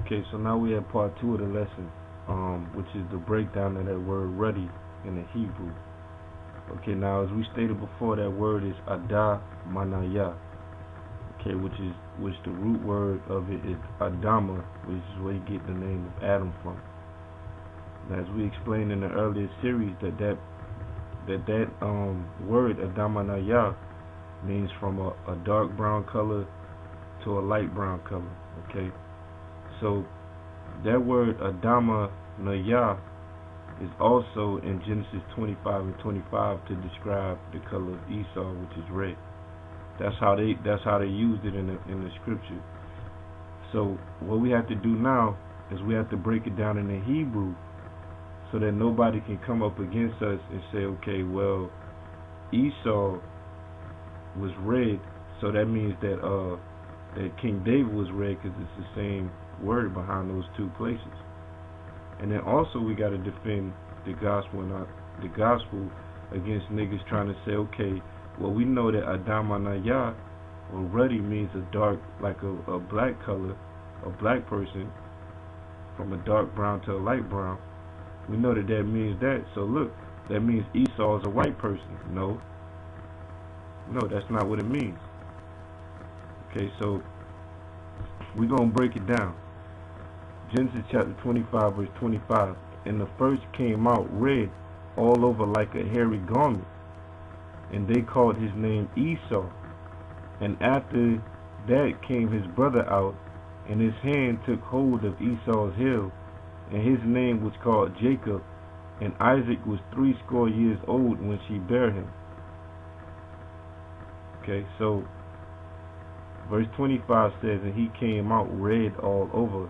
Okay, so now we have part 2 of the lesson, which is the breakdown of that word Ruddy in the Hebrew. Okay, now as we stated before, that word is Adamanaya. Okay, which the root word of it is Adama, which is where you get the name of Adam from. Now, as we explained in the earlier series, that word Adamanaya means from a dark brown color to a light brown color. Okay, so that word Adamanaya is also in Genesis 25 and 25 to describe the color of Esau, which is red. That's how they used it in the scripture. So what we have to do now is we have to break it down in the Hebrew so that nobody can come up against us and say, okay, well, Esau was red, so that means that King David was red, because it's the same word behind those two places. And then also we got to defend the gospel against niggas trying to say, okay, well, we know that Adamanaya or Ruddy means a dark, like a black color, a black person, from a dark brown to a light brown. We know that means that. So look, that means Esau is a white person. No, that's not what it means. Okay, so we're going to break it down. Genesis chapter 25 verse 25. And the first came out red all over like a hairy garment, and they called his name Esau. And after that came his brother out, and his hand took hold of Esau's heel, and his name was called Jacob. And Isaac was 80 years old when she bare him. Okay, so verse 25 says, and he came out red all over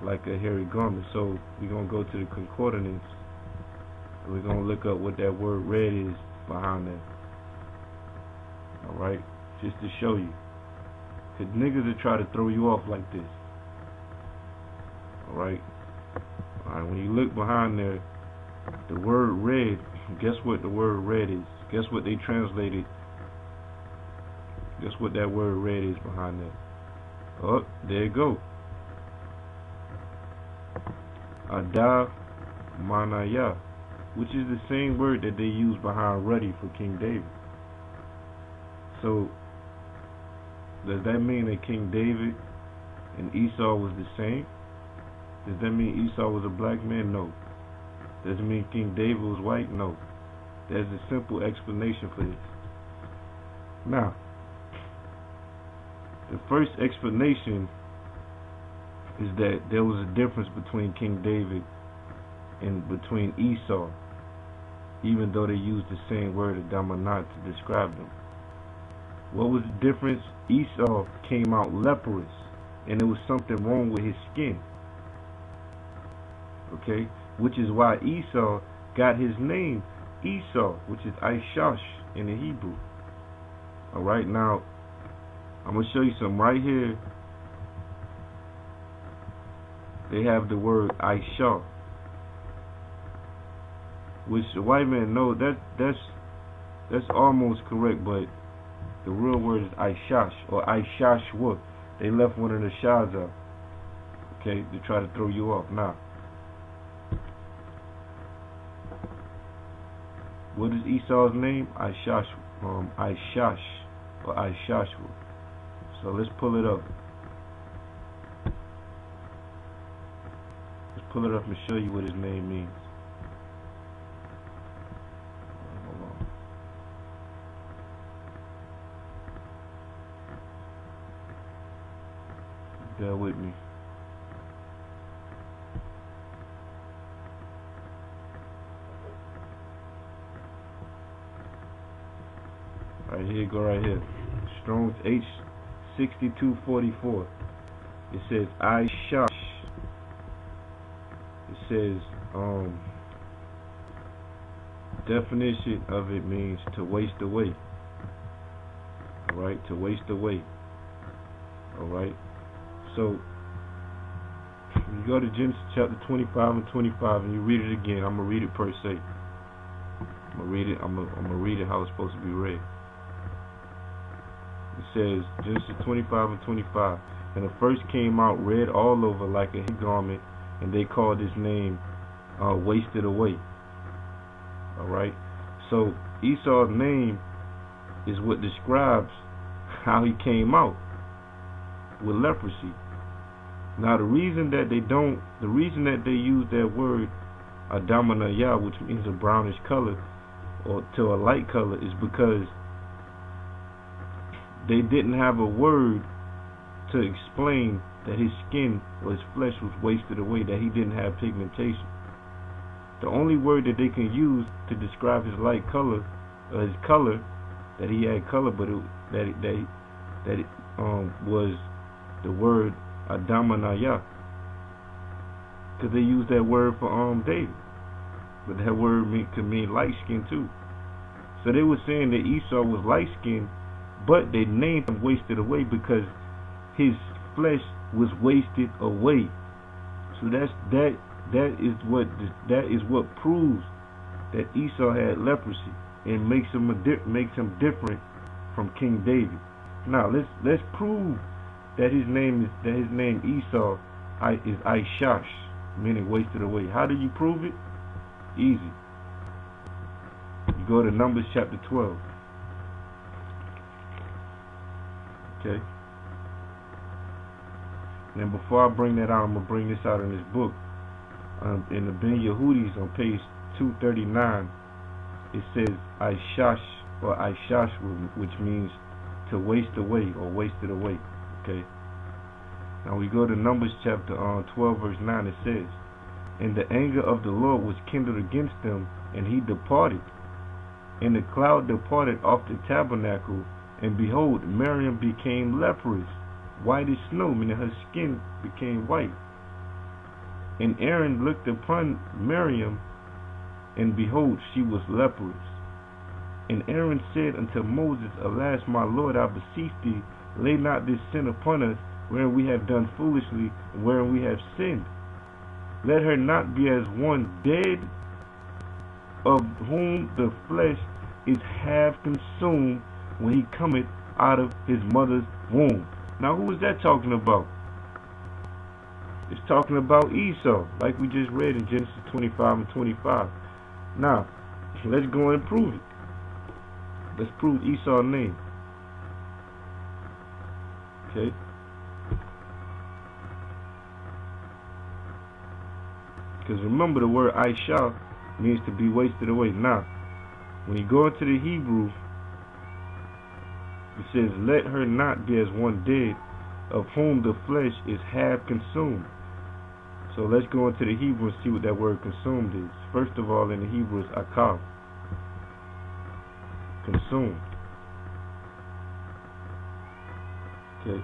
like a hairy garment. So we're going to go to the concordance, and we're going to look up what that word red is behind that. Alright, just to show you, because niggas will try to throw you off like this. Alright, when you look behind there, the word red, guess what the word red is? Guess what they translated? Guess what that word red is behind that? Oh, there you go. Adamanaya, which is the same word that they use behind Ruddy for King David. So does that mean that King David and Esau was the same? Does that mean Esau was a black man? No. Does it mean King David was white? No. There's a simple explanation for this. Now, the first explanation is that there was a difference between King David and between Esau, even though they used the same word Adamanah to describe them. What was the difference? Esau came out leprous, and there was something wrong with his skin. Okay, which is why Esau got his name Esau, which is Aishash in the Hebrew. Alright, now I'm going to show you something right here. They have the word Aisha, which the white man know that's almost correct, but the real word is Aishash or Aishashwa. They left one of the shahs out, okay, to try to throw you off. Now, what is Esau's name? Aishash or Aishashwa. So let's pull it up. Pull it up and show you what his name means. Hold on. Bear with me. Right here, go right here. Strong's H6244. It says Aishash. Says definition of it means to waste away. Alright, to waste away. Alright, so you go to Genesis chapter 25 and 25 and you read it again. I'm gonna read it per se. I'm gonna read it how it's supposed to be read. It says, Genesis 25 and 25, and it first came out red all over like a head garment, and they called his name Wasted Away. Alright, so Esau's name is what describes how he came out with leprosy. Now the reason that they use that word Adamanaya, which means a brownish color or to a light color, is because they didn't have a word to explain that his skin or his flesh was wasted away, that he didn't have pigmentation. The only word that they can use to describe his light color, his color, that he had color, but it was the word Adamanaya, because they used that word for David, but that word could mean light skin too. So they were saying that Esau was light skinned, but they named him Wasted Away because his flesh was wasted away. So that is what proves that Esau had leprosy and makes him different from King David. Now let's prove that his name Esau is Aishash, meaning wasted away. How do you prove it? Easy. You go to Numbers chapter 12. Okay. And before I bring that out, I'm gonna bring this out in this book. In the Ben Yehudis on page 239, it says Aishash or Aishash, which means to waste away or wasted away. Okay. Now we go to Numbers chapter 12 verse 9. It says, "And the anger of the Lord was kindled against them, and he departed. And the cloud departed off the tabernacle, and behold, Miriam became leprous, white as snow," meaning her skin became white. "And Aaron looked upon Miriam, and behold, she was leprous. And Aaron said unto Moses, Alas, my Lord, I beseech thee, lay not this sin upon us, wherein we have done foolishly, and wherein we have sinned. Let her not be as one dead, of whom the flesh is half consumed when he cometh out of his mother's womb." Now who is that talking about? It's talking about Esau, like we just read in Genesis 25 and 25. Now, let's go and prove it. Let's prove Esau's name. Okay. Because remember, the word Aisha means to be wasted away. Now, when you go into the Hebrew, it says, "Let her not be as one dead, of whom the flesh is half consumed." So let's go into the Hebrew and see what that word consumed is. First of all, in the Hebrew is akal, consumed. Okay.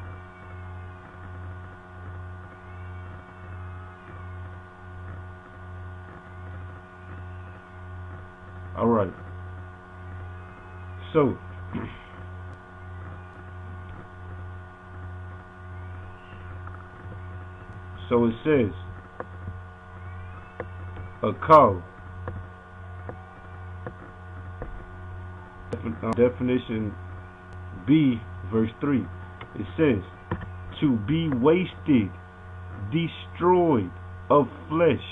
All right. So it says akal, definition B, verse 3. It says to be wasted, destroyed of flesh.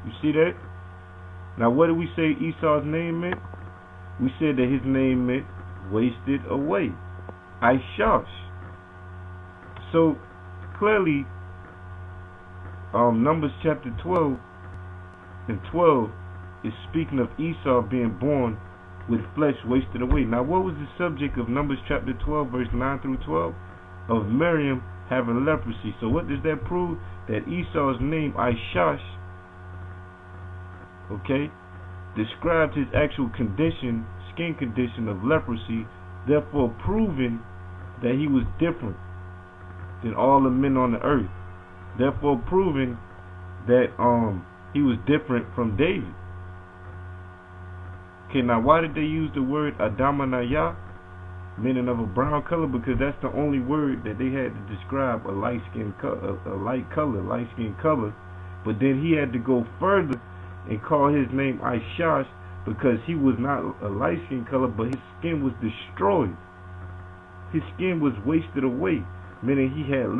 You see that? Now what did we say Esau's name meant? We said that his name meant wasted away, Aishash. So clearly, Numbers chapter 12 and 12 is speaking of Esau being born with flesh wasted away. Now what was the subject of Numbers chapter 12 verse 9 through 12? Of Miriam having leprosy. So what does that prove? That Esau's name Aishash, okay, described his actual condition, skin condition of leprosy, therefore proving that he was different than all the men on the earth, therefore proving that he was different from David. Okay, now why did they use the word Adamanaya, meaning of a brown color? Because that's the only word that they had to describe a light skin color, light skin color. But then he had to go further and call his name Aishash, because he was not a light skin color, but his skin was destroyed. His skin was wasted away. meaning he had